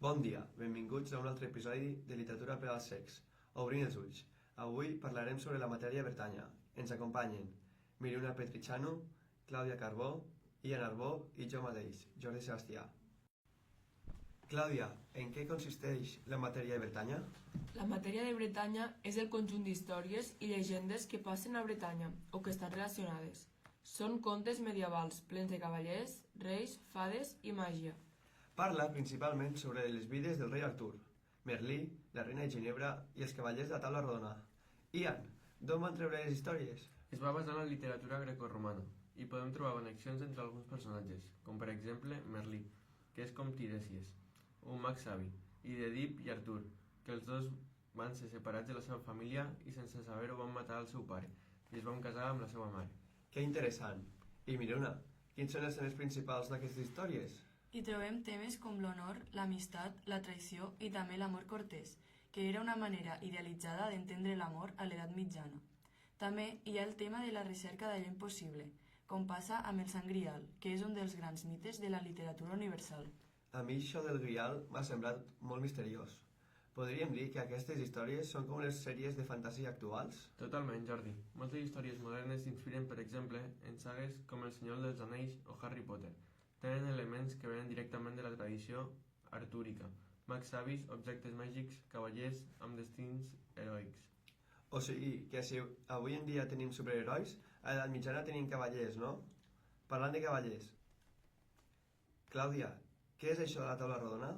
Bon dia, benvinguts a un altre episodi de Literatura per als Cecs. Obrint els ulls. Avui parlarem sobre la matèria Bretanya. Ens acompanyen Miruna Petricianu, Clàudia Carbó, Ian Arbó i jo mateix, Jordi Sebastià. Clàudia, en què consisteix la matèria de Bretanya? La matèria de Bretanya és el conjunt d'històries i llegendes que passen a Bretanya o que estan relacionades. Són contes medievals plens de cavallers, reis, fades i màgia. Parla principalment sobre les vides del rei Artur, Merlí, la reina de Ginebra i els cavallers de la taula rodona. Ian, d'on van treure les històries? Es va basar en la literatura grecorromana i podem trobar connexions entre alguns personatges, com per exemple Merlí, que és com Tiresias, un mag savi, i d'Èdip i Artur, que els dos van ser separats de la seva família i sense saber-ho van matar el seu pare i es van casar amb la seva mare. Que interessant. I Miruna, quins són els temes principals d'aquestes històries? Hi trobem temes com l'honor, l'amistat, la traïció i també l'amor cortès, que era una manera idealitzada d'entendre l'amor a l'edat mitjana. També hi ha el tema de la recerca d'allò impossible, com passa amb el Sant Grial, que és un dels grans mites de la literatura universal. A mi això del Grial m'ha semblat molt misteriós. Podríem dir que aquestes històries són com les sèries de fantasia actuals? Totalment, Jordi. Moltes històries modernes s'inspiren, per exemple, en sagues com El Senyor dels Anells o Harry Potter. Tenen elements que venen directament de la tradició artúrica. Mags savis, objectes màgics, cavallers amb destins heroics. O sigui, que si avui en dia tenim superherois, a l'edat mitjana tenim cavallers, no? Parlant de cavallers. Clàudia, què és això de la taula rodona?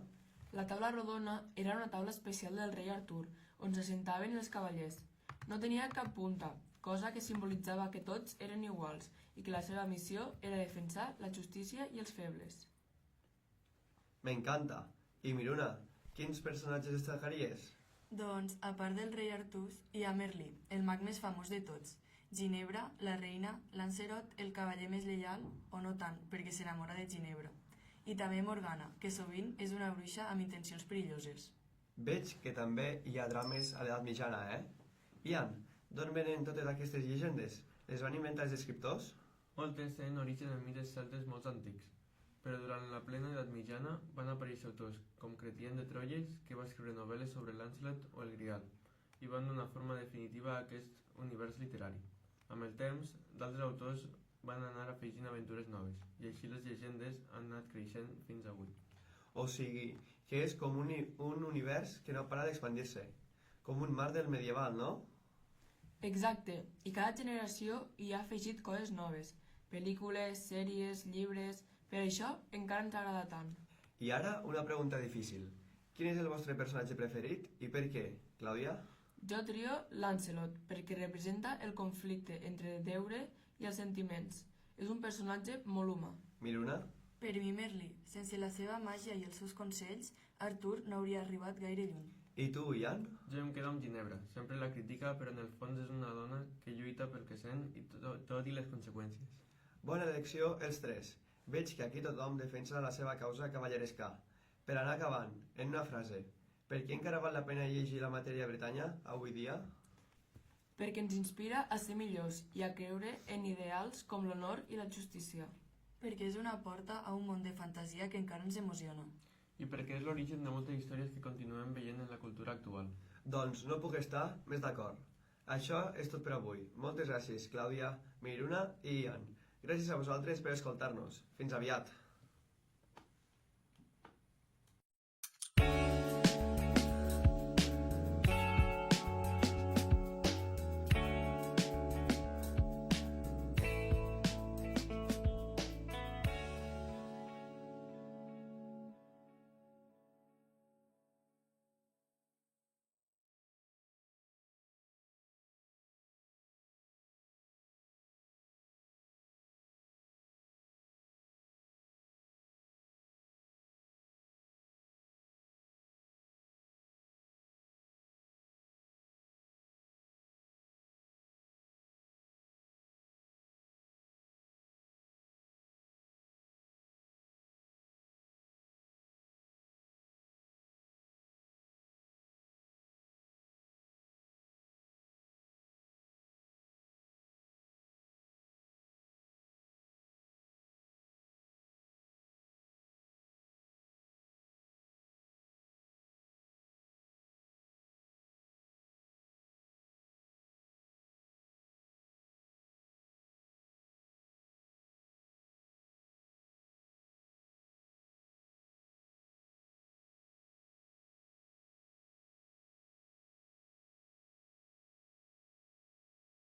La taula rodona era una taula especial del rei Artur, on se sentaven els cavallers. No tenia cap punta, cosa que simbolitzava que tots eren iguals i que la seva missió era defensar la justícia i els febles. M'encanta! I Miruna, quins personatges destacaries? Doncs, a part del rei Artús, hi ha Merlí, el mag més famós de tots, Ginebra, la reina, Lancelot, el cavaller més lleial, o no tant, perquè s'enamora de Ginebra, i també Morgana, que sovint és una bruixa amb intencions perilloses. Veig que també hi ha drames a l'edat mitjana, Ian, d'on venen totes aquestes llegendes? Les van inventar els escriptors? Moltes tenen origen en mites celtes molt antics, però durant la plena edat mitjana van aparèixer autors com Cretien de Troyes, que va escriure novel·les sobre Lancelot o el Grial, i van donar forma definitiva a aquest univers literari. Amb el temps, d'altres autors van anar afegint aventures noves, i així les llegendes han anat creixent fins avui. O sigui, que és com un univers que no para d'expandir-se, com un mar del medieval, no? Exacte, i cada generació hi ha afegit coses noves, pel·lícules, sèries, llibres. Per això encara ens agrada tant. I ara una pregunta difícil. Quin és el vostre personatge preferit i per què, Clàudia? Jo trio Lancelot, perquè representa el conflicte entre el deure i els sentiments. És un personatge molt humà. Miruna? Per mi Merlí, sense la seva màgia i els seus consells, Artur no hauria arribat gaire lluny. I tu, Ian? Jo em quedo amb Ginebra, sempre la critica, però en el fons és una dona que lluita pel que sent i tot i les conseqüències. Bona elecció els tres. Veig que aquí tothom defensa la seva causa cavalleresca. Per anar acabant, en una frase, per què encara val la pena llegir la matèria Bretanya avui dia? Perquè ens inspira a ser millors i a creure en ideals com l'honor i la justícia. Perquè és una porta a un món de fantasia que encara ens emociona. I perquè és l'origen de moltes històries que continuem veient en la cultura actual. Doncs no puc estar més d'acord. Això és tot per avui. Moltes gràcies, Clàudia, Miruna i Ian. Gràcies a vosaltres per escoltar-nos. Fins aviat!